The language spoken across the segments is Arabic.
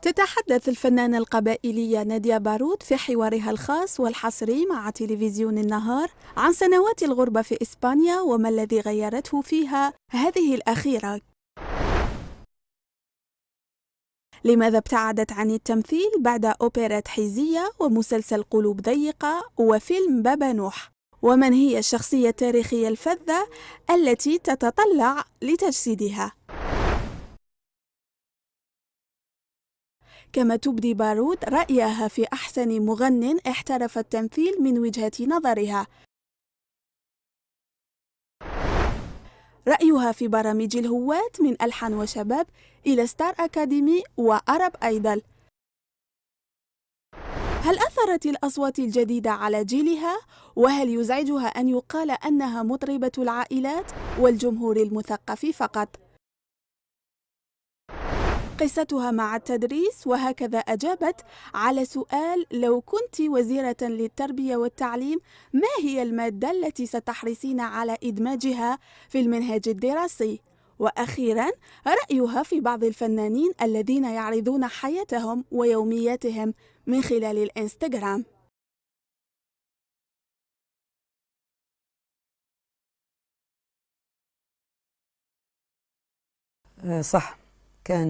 تتحدث الفنانة القبائلية نادية بارود في حوارها الخاص والحصري مع تلفزيون النهار عن سنوات الغربة في إسبانيا وما الذي غيرته فيها هذه الأخيرة. لماذا ابتعدت عن التمثيل بعد أوبرة حيزية ومسلسل قلوب ضيقة وفيلم بابا نوح؟ ومن هي الشخصية التاريخية الفذة التي تتطلع لتجسيدها؟ كما تبدي بارود رأيها في أحسن مغن احترف التمثيل من وجهة نظرها، رأيها في برامج الهواة من ألحان وشباب إلى ستار أكاديمي وأرب أيدل. هل أثرت الأصوات الجديدة على جيلها؟ وهل يزعجها أن يقال أنها مطربة العائلات والجمهور المثقف فقط؟ قصتها مع التدريس، وهكذا أجابت على سؤال: لو كنت وزيرة للتربية والتعليم ما هي المادة التي ستحرصين على إدماجها في المنهج الدراسي؟ وأخيراً رأيها في بعض الفنانين الذين يعرضون حياتهم ويومياتهم من خلال الإنستغرام. صح، كان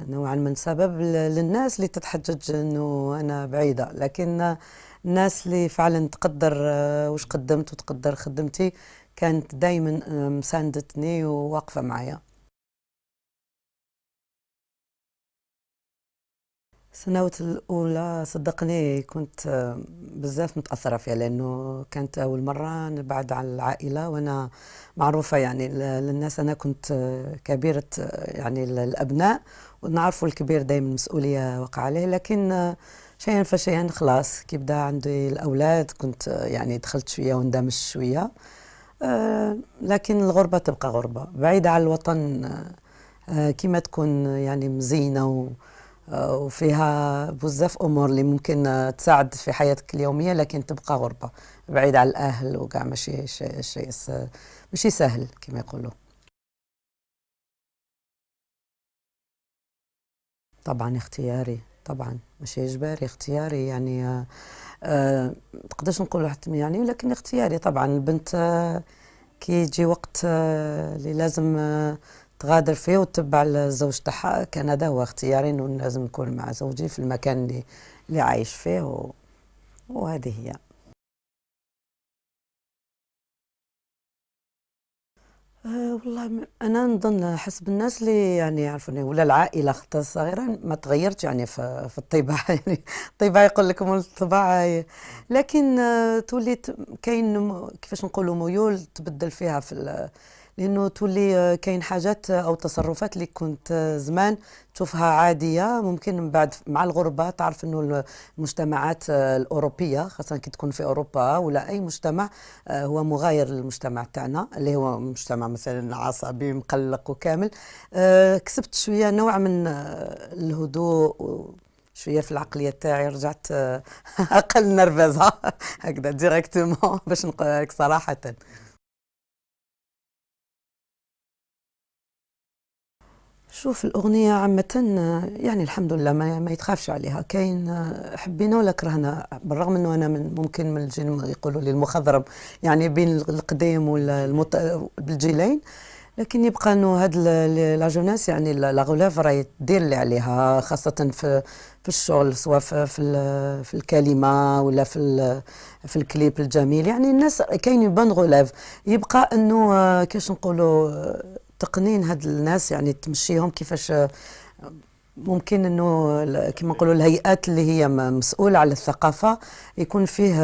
نوعا من سبب للناس اللي تتحجج انه انا بعيده، لكن الناس اللي فعلا تقدر وش قدمت وتقدر خدمتي كانت دايما مساندتني وواقفه معايا. السنوات الأولى صدقني كنت بزاف متأثرة فيها، لأنه كانت أول مرة نبعد عن العائلة، وأنا معروفة يعني للناس أنا كنت كبيرة يعني الأبناء، ونعرفوا الكبير دايما مسؤولية وقع عليه، لكن شيئا فشيئا خلاص كي بدا عندي الأولاد كنت يعني دخلت شوية واندمجت شوية. لكن الغربة تبقى غربة بعيدة عن الوطن، كما تكون يعني مزينة وفيها بزاف امور اللي ممكن تساعد في حياتك اليوميه، لكن تبقى غربه بعيد على الاهل وكاع ماشي شيء ماشي سهل كما يقولوا. طبعا اختياري، طبعا ماشي اجباري، اختياري يعني تقدرش نقول يعني، لكن اختياري طبعا. البنت كي يجي وقت اللي لازم تغادر فيه وتتبع الزوج تاعها، كان هذا هو اختياري، انه لازم نكون مع زوجي في المكان اللي عايش فيه وهذه هي. والله انا نظن حسب الناس اللي يعني يعرفوني ولا العائله حتى صغيره ما تغيرت يعني في الطباع يعني الطباع يقول لكم الطباع، لكن تولي كاين كيفاش نقولوا ميول تبدل فيها لانه تولي كاين حاجات او تصرفات اللي كنت زمان تشوفها عاديه، ممكن من بعد مع الغربه تعرف انه المجتمعات الاوروبيه خاصه كي تكون في اوروبا ولا اي مجتمع هو مغاير للمجتمع تاعنا اللي هو مجتمع مثلا عصبي مقلق وكامل. كسبت شويه نوع من الهدوء، شويه في العقليه تاعي رجعت اقل نرفزه هكذا ديريكتومون باش نقول لك صراحه. شوف الأغنية عامة يعني الحمد لله ما يتخافش عليها، كاين حبينا ولا كرهنا، بالرغم أنه أنا ممكن من الجيل يقولوا لي المخضرم يعني بين القديم بالجيلين، لكن يبقى أنه هاد لا جوناس يعني لا غولاف راهي دير اللي عليها، خاصة في الشغل، سواء في الكلمة ولا في الكليب الجميل، يعني الناس كاين بون غولاف. يبقى أنه كيفاش نقولوا تقنين هاد الناس يعني تمشيهم كيفاش ممكن انه كما نقولوا الهيئات اللي هي مسؤوله على الثقافه يكون فيه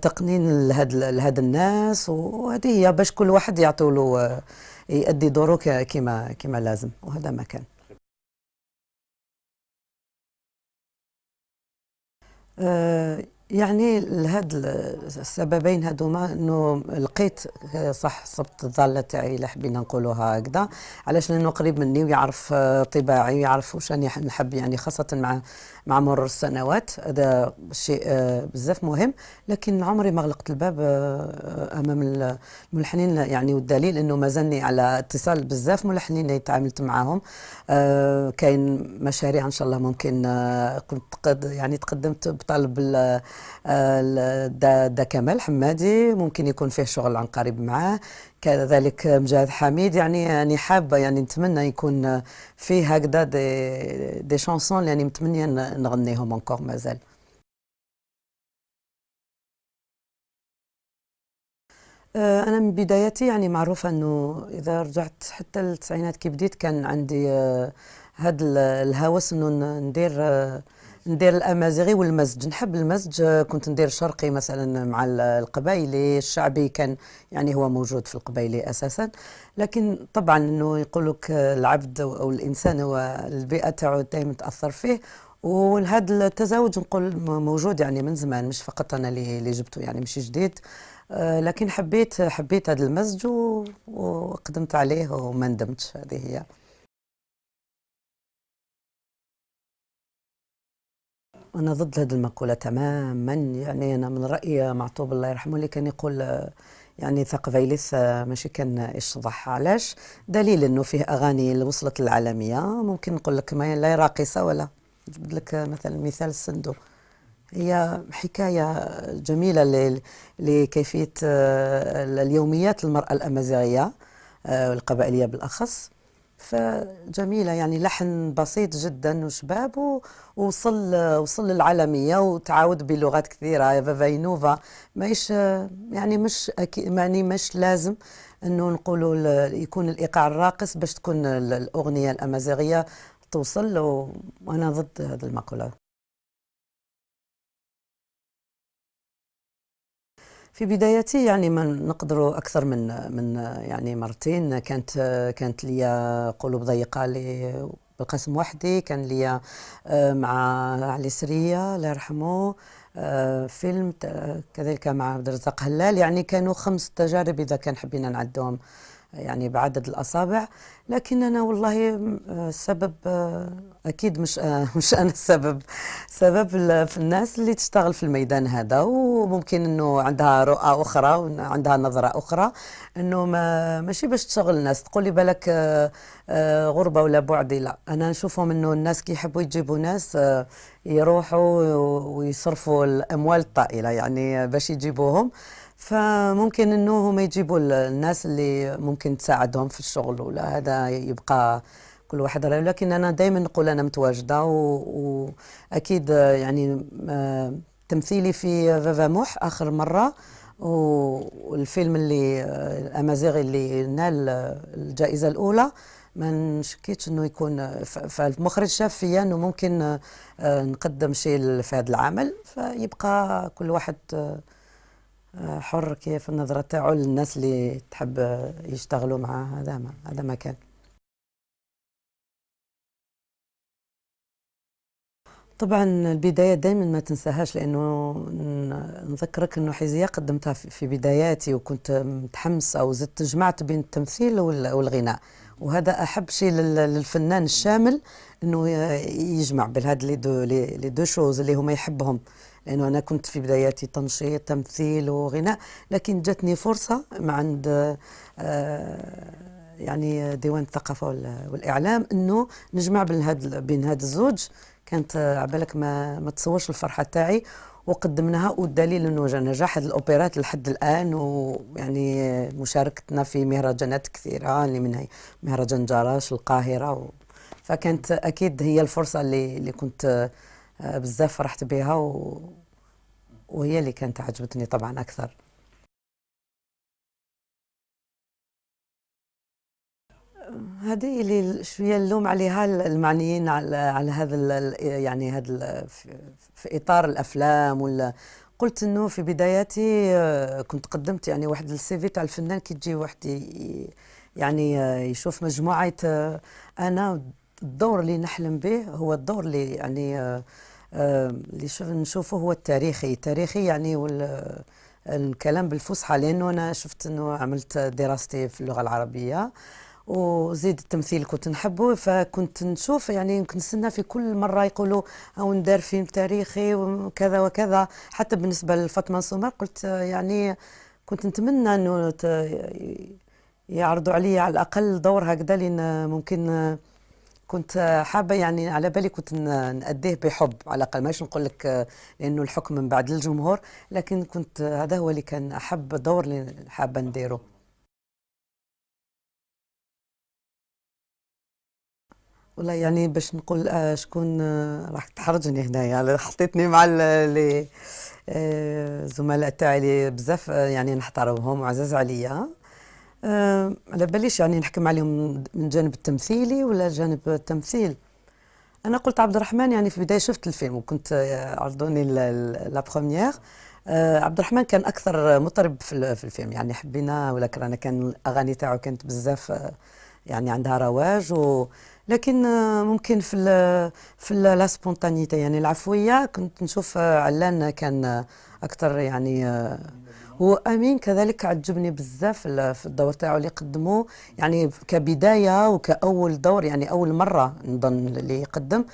تقنين لهاد الناس، وهذه هي باش كل واحد يعطوا له يؤدي دوره كما لازم، وهذا ما كان. يعني لهاد السببين هذوما انه لقيت صح صبت الضاله تاعي الا حبينا نقولوها هكذا. علاش؟ لانه قريب مني ويعرف طباعي ويعرف واش راني نحب، يعني خاصه مع مرور السنوات. هذا شيء بزاف مهم. لكن عمري ما غلقت الباب امام الملحنين، يعني والدليل انه مازالني على اتصال بزاف ملحنين اللي تعاملت معاهم. كاين مشاريع ان شاء الله ممكن. كنت يعني تقدمت بطلب دا كمال حمادي، ممكن يكون فيه شغل عن قريب معاه. كذلك مجاهد حميد، يعني حابه يعني نتمنى يكون فيه هكذا دي شانسون، يعني متمنيه نغنيهم انكور مازال. أنا من بدايتي يعني معروفة أنه إذا رجعت حتى التسعينات كي بديت كان عندي هذا الهوس أنه ندير الأمازيغي والمزج. نحب المزج. كنت ندير شرقي مثلا مع القبايلي. الشعبي كان يعني هو موجود في القبايلي أساسا. لكن طبعا أنه يقول لك العبد أو الإنسان هو البيئة تاعو دائما تأثر فيه. وهذا التزاوج نقول موجود يعني من زمان، مش فقط أنا اللي جبته، يعني مش جديد. لكن حبيت هذا المزج وقدمت عليه وما ندمتش. هذه هي. أنا ضد هذه المقولة تماما. يعني أنا من رأيي معطوب الله يرحمه اللي كان يقول يعني ثقف فيلس ماشي كان يشطح. علاش؟ دليل أنه فيه أغاني اللي وصلت للعالمية. ممكن نقول لك ما لا راقصة ولا نجبد لك مثلا مثال السندو. هي حكاية جميلة لكيفية اليوميات المرأة الأمازيغية والقبائلية بالأخص. فجميلة، يعني لحن بسيط جدا وشباب ووصل للعالمية وتعاود بلغات كثيرة. فافاينوفا ماهيش يعني مش يعني مش لازم انه نقولوا يكون الايقاع الراقص باش تكون الاغنية الامازيغية توصل. وانا ضد هذه المقولة. في بدايتي يعني ما نقدروا اكثر من يعني مرتين. كانت لي قلوب ضيقه بالقسم وحدي. كان لي مع علي سريه الله يرحمه فيلم كذلك مع عبد الرزاق هلال. يعني كانوا 5 تجارب اذا كان حبينا نعدهم يعني بعدد الأصابع. لكن أنا والله السبب أكيد مش أنا السبب. سبب في الناس اللي تشتغل في الميدان هذا، وممكن أنه عندها رؤى أخرى وعندها نظرة أخرى. أنه ماشي باش تشغل الناس تقول لي بالك غربة ولا بعدي. لا، أنا نشوفهم أنه الناس كي يحبوا يجيبوا ناس يروحوا ويصرفوا الأموال الطائلة يعني باش يجيبوهم. فممكن انه هم يجيبوا الناس اللي ممكن تساعدهم في الشغل، ولا هذا يبقى كل واحد رأيه. لكن انا دائما نقول انا متواجده واكيد يعني تمثيلي في فافاموح اخر مره، والفيلم اللي الامازيغي اللي نال الجائزه الاولى ما نشكيتش انه يكون. فالمخرج شاف فيا انه ممكن نقدم شيء في هذا العمل. فيبقى كل واحد حر كيف النظرة تاعو للناس اللي تحب يشتغلوا مع هذا ما كان. طبعا البداية دائما ما تنساهاش، لأنه نذكرك أنه حزية قدمتها في بداياتي وكنت متحمسة وزدت جمعت بين التمثيل والغناء. وهذا أحب شيء للفنان الشامل، أنه يجمع بين هاد لي دو شوز اللي هما يحبهم. لأنه أنا كنت في بداياتي تنشيط تمثيل وغناء، لكن جاتني فرصة مع عند يعني ديوان الثقافة والإعلام أنه نجمع بين هاد الزوج. كانت عبالك ما تصورش الفرحة تاعي. وقدمناها، والدليل انه نجاح هذه الاوبرات لحد الان. ويعني مشاركتنا في مهرجانات كثيره اللي منها مهرجان جراش القاهره فكانت اكيد هي الفرصه اللي كنت بزاف فرحت بها وهي اللي كانت عجبتني طبعا اكثر. هذه اللي شويه اللوم عليها المعنيين على هذا يعني هذا في اطار الافلام ولا. قلت انه في بداياتي كنت قدمت يعني واحد السي في تاع الفنان كي تجي واحد يعني يشوف مجموعه. انا الدور اللي نحلم به هو الدور اللي يعني اللي نشوفه هو التاريخي يعني الكلام بالفصحى، لأنه أنا شفت أنه عملت دراستي في اللغة العربية، وزيد التمثيل كنت نحبه، فكنت نشوف يعني كنت نستنى في كل مرة يقولوا أو ندار فيلم تاريخي وكذا وكذا. حتى بالنسبة لفاطمة سومر قلت يعني كنت نتمنى أنه يعرضوا علي على الأقل دور هكذا، لأن ممكن كنت حابة يعني على بالي كنت نأديه بحب على الأقل، ماش نقول لك لأنه الحكم من بعد الجمهور، لكن كنت هذا هو اللي كان أحب دور اللي حابة نديره. والله يعني باش نقول شكون راح تحرجني هنايا، حطيتني مع الزملاء تاعي اللي بزاف يعني نحترمهم وعزاز عليا. على باليش يعني نحكم عليهم من جانب التمثيلي ولا جانب التمثيل. انا قلت عبد الرحمن، يعني في البدايه شفت الفيلم وكنت عرضوني لا بروميير. عبد الرحمن كان اكثر مطرب في الفيلم، يعني حبينا ولا كرهنا، كان الاغاني تاعو كانت بزاف يعني عندها رواج لكن ممكن في لا سبونتانيتي يعني العفويه كنت نشوف علان كان اكثر يعني هو امين كذلك عجبني بزاف في الدور تاعو اللي قدموه، يعني كبدايه وكاول دور، يعني اول مره نظن اللي يقدم.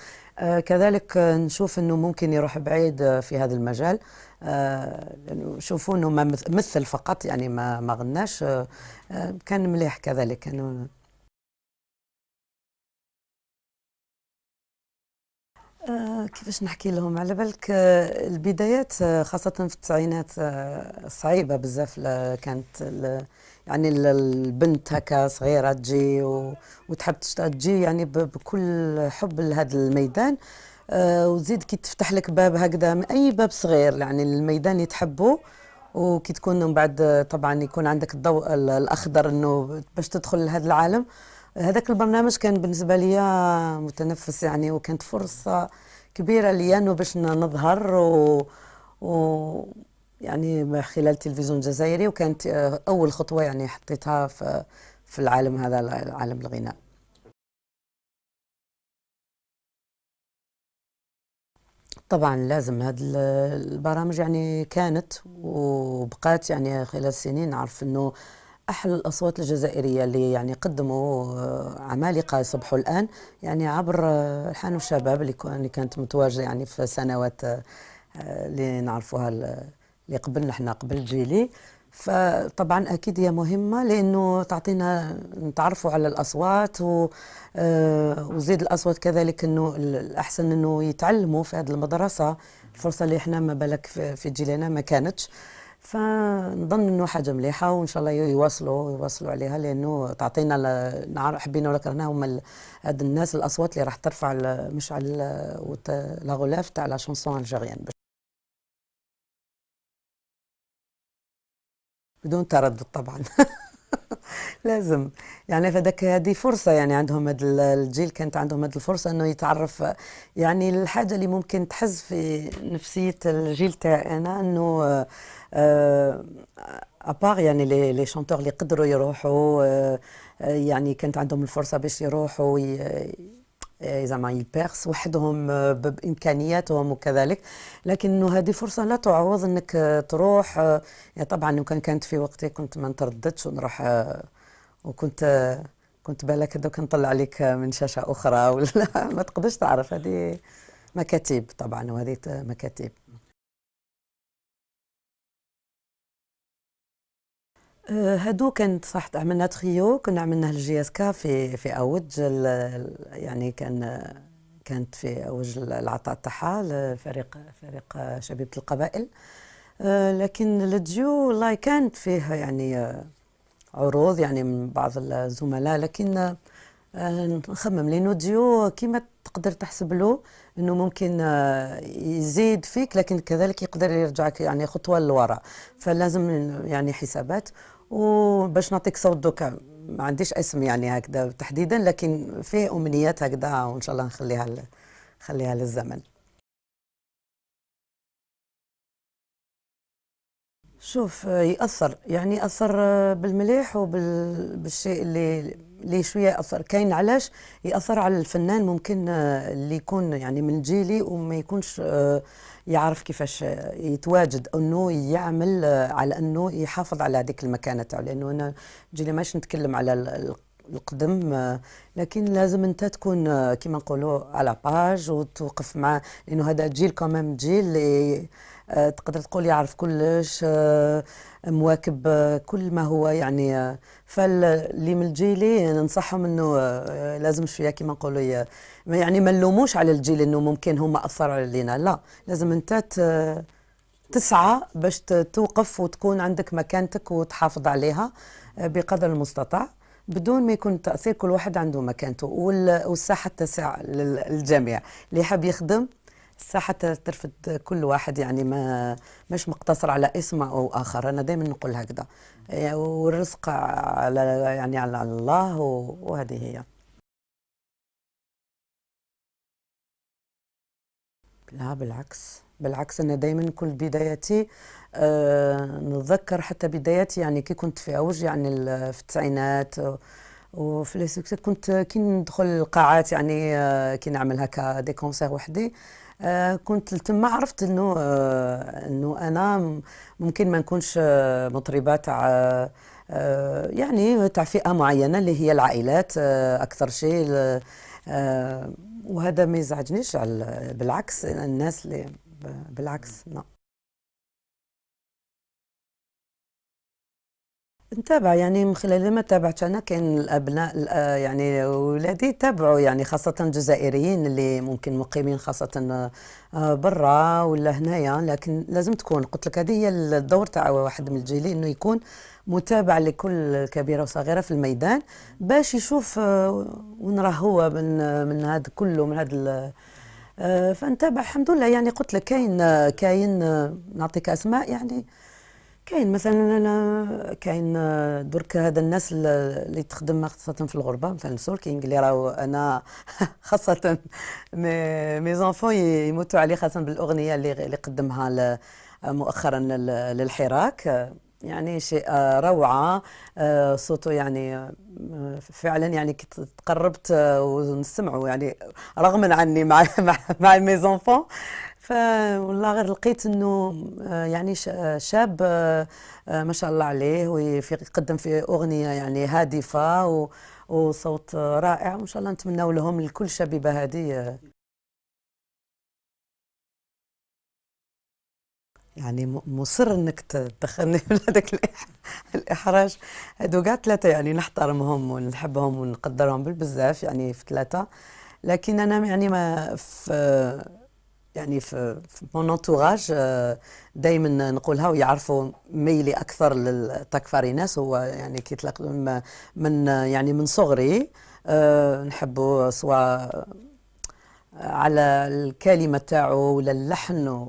كذلك نشوف انه ممكن يروح بعيد في هذا المجال. لأنه شوفوا انه ما مثل فقط، يعني ما غناش. كان مليح كذلك كانوا. كيفاش نحكي لهم على بالك البدايات خاصة في التسعينات صعيبة بزاف. كانت يعني البنت هكا صغيرة تجي وتحب تجي يعني بكل حب لهذا الميدان. وزيد كي تفتح لك باب هكذا من أي باب صغير، يعني الميدان يتحبه. وكي تكون من بعد طبعا يكون عندك الضوء الأخضر أنه باش تدخل لهذا العالم. هذاك البرنامج كان بالنسبة لي متنفس يعني، وكانت فرصة كبيرة لي أنه باش نظهر و يعني من خلال التلفزيون الجزائري، وكانت أول خطوة يعني حطيتها في العالم هذا، عالم الغناء. طبعا لازم هذه البرامج يعني كانت وبقات يعني خلال السنين. نعرف أنه أحلى الأصوات الجزائرية اللي يعني قدموا عمالقة يصبحوا الآن، يعني عبر الحان والشباب اللي كانت متواجدة يعني في سنوات اللي نعرفوها اللي قبلنا احنا، قبل جيلي. فطبعا أكيد هي مهمة لأنه تعطينا نتعرفوا على الأصوات وزيد الأصوات كذلك أنه الأحسن أنه يتعلموا في هذه المدرسة. الفرصة اللي احنا ما بالك في جيلنا ما كانتش. فنظن انه حاجه مليحه، وان شاء الله يواصلوا عليها، لانه تعطينا نعرف حبينا ولا كرهنا هم هاد الناس الاصوات اللي راح ترفع مش على لا غلاف تاع لا شونسون الجيريان. بدون تردد طبعا. لازم يعني فداك هذه فرصه، يعني عندهم هذا الجيل كانت عندهم هذه الفرصه انه يتعرف. يعني الحاجه اللي ممكن تحز في نفسيه الجيل تاعي انا انه ابار يعني لي شونتور اللي قدروا يروحوا يعني كانت عندهم الفرصه باش يروحوا زعما يبيرس وحدهم بامكانياتهم وكذلك، لكنه هذه فرصه لا تعوض انك تروح. يعني طبعا لو كانت في وقتي كنت ما نترددش ونروح. كنت بالك دوك نطلع عليك من شاشه اخرى ولا ما تقدرش تعرف. هذه مكاتب طبعا، وهذه مكاتب. هادو كانت صح عملنا تخيو، كنا عملناه الجي اس كا في اوج يعني كانت في اوج العطاء تاعها فريق شبيبه القبائل. لكن الديو والله كانت فيه يعني عروض يعني من بعض الزملاء، لكن نخمم لانه ديو كيما تقدر تحسب له انه ممكن يزيد فيك، لكن كذلك يقدر يرجعك يعني خطوه للوراء. فلازم يعني حسابات. وباش نعطيك صوت دوكا ما عنديش اسم يعني هكذا تحديدا، لكن فيه امنيات هكذا وان شاء الله نخليها للزمن. شوف يأثر، يعني يأثر بالمليح وبالشيء اللي اللي شويه ياثر. كاين علاش ياثر على الفنان ممكن اللي يكون يعني من جيلي وما يكونش يعرف كيفاش يتواجد انه يعمل على انه يحافظ على هذيك المكانه تاعو. لانه انا جيلي ماش نتكلم على القدم، لكن لازم انت تكون كما نقولوا على باج وتوقف مع، لانه هذا جيل كمان جيل اللي تقدر تقول يعرف كلش، مواكب كل ما هو يعني. فاللي من جيلي ننصحهم انه لازم شويه كما نقولوا يعني ما نلوموش على الجيل انه ممكن هما اثروا علينا، لا، لازم انت تسعى باش توقف وتكون عندك مكانتك وتحافظ عليها بقدر المستطاع بدون ما يكون تأثير. كل واحد عنده مكانته، والساحة تسع للجميع. اللي يحب يخدم الساحة ترفد كل واحد، يعني ما مش مقتصر على اسم أو آخر. أنا دائما نقول هكذا، والرزق على يعني على الله، وهذه هي. لا بالعكس، بالعكس، أنا دايما كل بداياتي نتذكر حتى بداياتي يعني كي كنت في أوج يعني في التسعينات وفي لي سوكسي، كنت كي ندخل القاعات يعني كي نعمل هكا دي كونسير وحدي، كنت تما عرفت انه انا ممكن ما نكونش مطربه تاع يعني تاع فئه معينه اللي هي العائلات اكثر شيء. وهذا ما يزعجنيش، بالعكس الناس اللي بالعكس. نعم، نتابع يعني من خلال ما تابعت انا. كاين الابناء يعني ولادي تابعوا، يعني خاصه الجزائريين اللي ممكن مقيمين خاصه برا ولا هنايا. لكن لازم تكون، قلت لك هذه هي الدور تاع واحد من الجيلي، انه يكون متابع لكل كبيره وصغيره في الميدان باش يشوف وين راه هو من هذا كله، من هذا فنتابع الحمد لله. يعني قلت لك كاين نعطيك اسماء. يعني كاين مثلا، انا كاين درك هذا الناس اللي تخدم خاصه في الغربه، مثلا سولكينغ اللي راهو انا خاصه مي زونفون يموتوا عليه، خاصه بالاغنيه اللي قدمها مؤخرا للحراك. يعني شيء روعه، صوته يعني فعلا يعني كي تقربت ونسمعه يعني رغما عني مع مي زونفون. فوالله غير لقيت انه يعني شاب ما شاء الله عليه، ويقدم في اغنيه يعني هادفه وصوت رائع، وان شاء الله نتمنى لهم لكل شبيبه هذه. يعني مصر انك تدخلني في هذاك الاحراج. هادو كاع ثلاثه يعني نحترمهم ونحبهم ونقدرهم بالبزاف، يعني في ثلاثه. لكن انا يعني ما في يعني في مون انتوراج دائما نقولها ويعرفوا ميلي اكثر للتكفاري ناس. هو يعني كي تلاقوا من يعني من صغري نحبه، سواء على الكلمه تاعو ولا اللحن،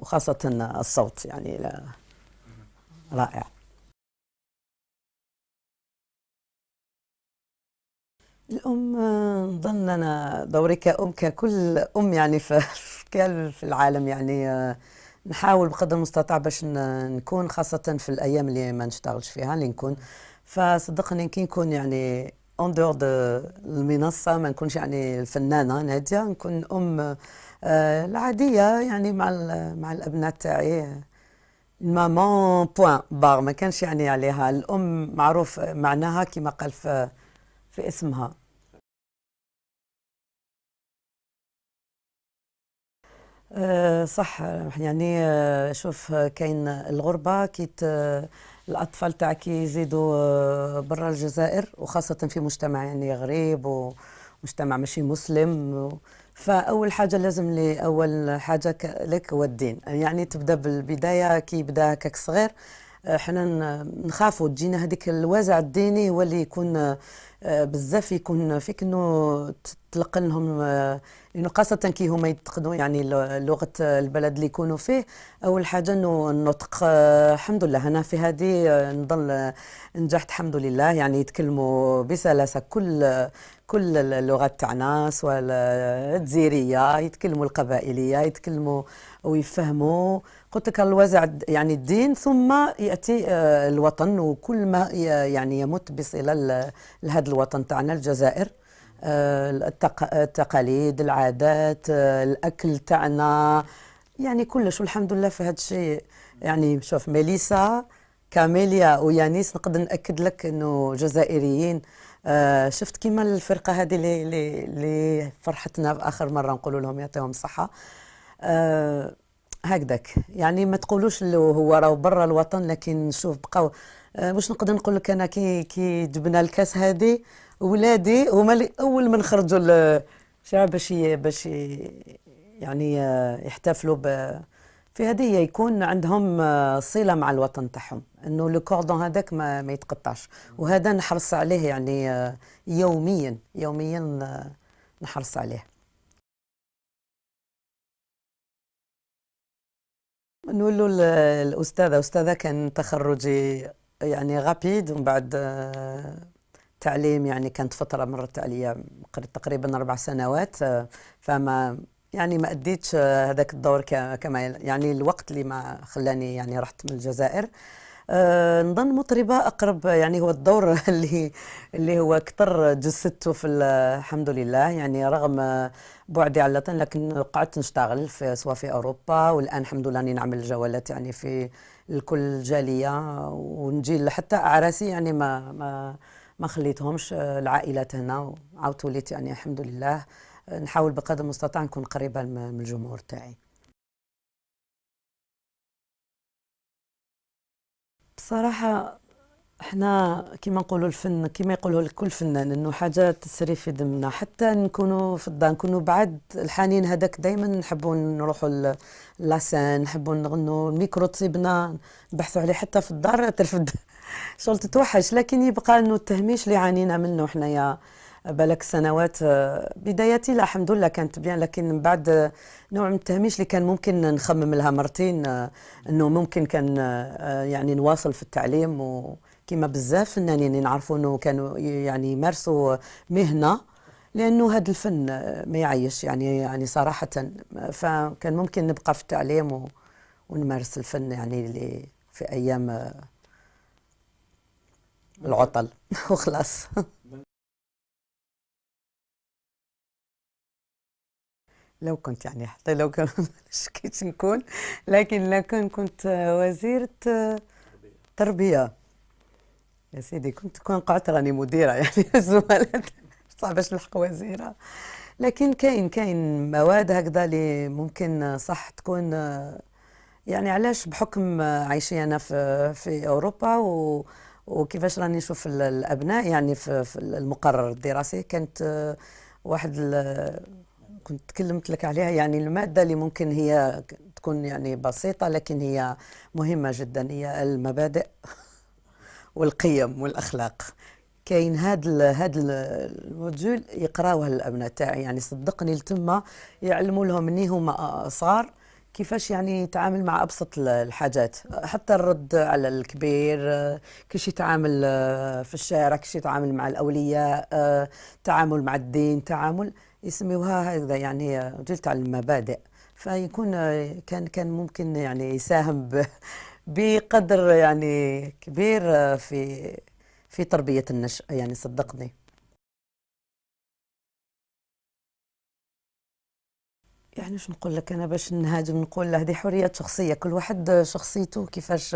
وخاصه الصوت يعني رائع. الأم نظن أنا دوري كأم ككل أم يعني في العالم، يعني نحاول بقدر المستطاع باش نكون، خاصة في الأيام اللي ما نشتغلش فيها اللي نكون. فصدقني كي نكون يعني اون دور المنصة، ما نكونش يعني الفنانة نادية، نكون أم العادية يعني مع الأبناء تاعي. المامان بوان بار، ما كانش يعني عليها. الأم معروف معناها كما قال في اسمها. صح. يعني شوف كاين الغربة كي الأطفال تاعك يزيدوا برا الجزائر، وخاصة في مجتمع يعني غريب ومجتمع ماشي مسلم. فأول حاجة لازم لي، أول حاجة لك هو الدين. يعني تبدأ بالبداية كي يبدأ هكاك صغير، حنا نخافوا تجينا هذيك الوازع الديني هو اللي يكون بزاف يكون فيك انه تلقن لهم، لانه خاصه كي هما يتقنوا يعني لغه البلد اللي يكونوا فيه. اول حاجه انه النطق، الحمد لله انا في هذه نظن نجحت الحمد لله. يعني يتكلموا بسلاسه كل اللغات تاعنا، سواء الجزيريه يتكلموا، القبائليه يتكلموا ويفهموا. قلت لك الوازع يعني الدين، ثم ياتي الوطن وكل ما يعني يمت بصله لهذا هذا الوطن تاعنا الجزائر. التقاليد، العادات، الأكل تاعنا، يعني كلش، والحمد لله في هذا الشيء. يعني شوف ميليسا، كاميليا ويانيس، نقدر نأكد لك انه جزائريين. شفت كيما الفرقة هذه اللي فرحتنا في آخر مرة، نقولوا لهم يعطيهم الصحة. هكذاك، يعني ما تقولوش اللي هو راه برا الوطن، لكن شوف بقاو. واش نقدر نقول لك انا، كي جبنا الكاس هذه، ولادي هما اللي اول من خرجوا الشارع باش يعني يحتفلوا في هدية، يكون عندهم صلة مع الوطن تاعهم، انه لو كوردون هذاك ما يتقطعش. وهذا نحرص عليه يعني يوميا يوميا نحرص عليه. نقولوا الأستاذة كان تخرجي يعني غابيد، ومن بعد تعليم، يعني كانت فترة مرت عليا تقريبا 4 سنوات. فما يعني ما أديتش هذاك الدور كما يعني الوقت اللي ما خلاني يعني رحت من الجزائر. نظن مطربة أقرب، يعني هو الدور اللي هو أكثر جسدته في الحمد لله، يعني رغم بعدي على الوطن، لكن قعدت نشتغل سواء في أوروبا، والآن الحمد لله راني نعمل جولات يعني في الكل جالية، ونجي حتى أعراسي يعني ما خليتهمش، العائلات هنا، وعاودت وليت يعني الحمد لله نحاول بقدر المستطاع نكون قريبة من الجمهور تاعي. بصراحة احنا كما نقولوا الفن، كما يقولوا لكل فنان، انه حاجه تسري في دمنا، حتى نكونوا في الدار، نكونوا بعد الحنين هذاك دائما نحبوا نروحوا لاسان، نحبوا نغنوا، الميكرو تصيبنا نبحثوا عليه حتى في الدار ترفد شغل تتوحش، لكن يبقى انه التهميش اللي عانينا منه حنايا بالك سنوات. بدايتي لا الحمد لله كانت بيان، لكن من بعد نوع من التهميش اللي كان ممكن نخمم لها مرتين، انه ممكن كان يعني نواصل في التعليم. وكما بزاف فنانين نعرفوا انه كانوا يعني يمارسوا مهنه، لانه هذا الفن ما يعيش يعني صراحه. فكان ممكن نبقى في التعليم ونمارس الفن يعني اللي في ايام العطل وخلاص. لو كنت يعني حتى لو كان شكيت نكون، لكن لو كنت وزيرة تربية يا سيدي كون قعدت راني مديرة يعني الزملاء صعب باش نلحق وزيرة. لكن كاين مواد هكذا اللي ممكن صح تكون، يعني علاش بحكم عايشين أنا في أوروبا، وكيفاش راني نشوف الأبناء يعني في المقرر الدراسي. كانت واحد كنت تكلمت لك عليها، يعني المادة اللي ممكن هي تكون يعني بسيطة، لكن هي مهمة جدا، هي المبادئ والقيم والأخلاق. كاين هاد الموديول يقراوه الأبناء تاعي، يعني صدقني التما يعلموا لهم مني هما صغار كيفاش يعني يتعامل مع أبسط الحاجات، حتى الرد على الكبير، كيفاش يتعامل في الشارع، كيفاش يتعامل مع الأولياء، تعامل مع الدين، تعامل يسميوها هكذا، يعني جلت على المبادئ. فيكون كان ممكن يعني يساهم بقدر يعني كبير في تربية النشء، يعني صدقني. يعني شو نقول لك انا باش نهاجم، نقول هذه حرية شخصية، كل واحد شخصيته كيفاش.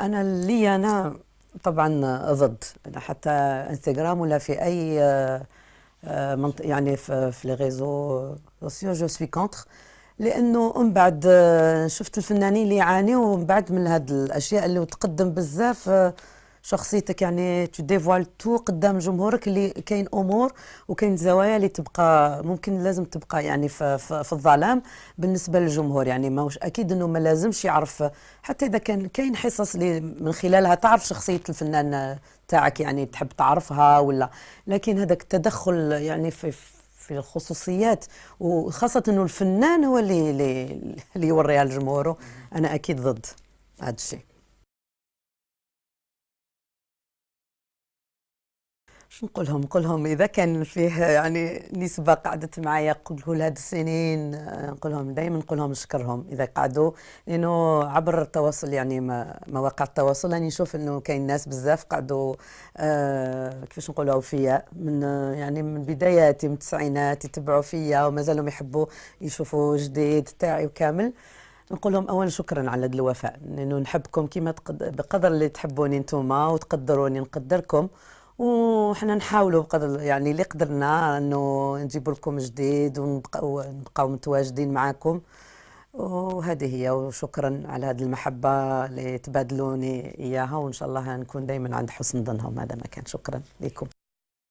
انا لي انا طبعا ضد، حتى انستغرام ولا في اي يعني في لي ريزو سوسيو جو سوي كونتر، لانه من بعد شفت الفنانين اللي يعانيوا ومن بعد من هاد الاشياء اللي تقدم بزاف شخصيتك، يعني تديفوال تو قدام جمهورك، اللي كاين امور وكاين زوايا اللي تبقى ممكن لازم تبقى يعني في الظلام بالنسبه للجمهور. يعني ماهوش اكيد انه ما لازمش يعرف، حتى اذا كاين حصص اللي من خلالها تعرف شخصيه الفنان تاعك، يعني تحب تعرفها ولا، لكن هذاك التدخل يعني في الخصوصيات، وخاصه انه الفنان هو اللي يوريها لجمهوره. انا اكيد ضد هذا الشيء. شو نقول لهم اذا كان فيه يعني نسبه قعدت معايا كل هاد السنين، نقول لهم دائما، نقول لهم نشكرهم اذا قعدوا، لانه عبر التواصل يعني مواقع التواصل راني نشوف انه كاين ناس بزاف قعدوا كيفاش نقولوا اوفياء من يعني من بداياتي من التسعينات يتبعوا فيا ومازالوا يحبوا يشوفوا جديد تاعي وكامل. نقول لهم اولا شكرا على هذا الوفاء، لانه نحبكم كما بقدر اللي تحبوني نتوما وتقدروني نقدركم، وحنا نحاولوا بقدر يعني اللي قدرنا انه نجيب لكم جديد ونبقاو متواجدين معاكم. وهذه هي، وشكرا على هذه المحبة اللي تبادلوني إياها، وإن شاء الله نكون دايما عند حسن ظنهم. هذا ما كان. شكرا لكم.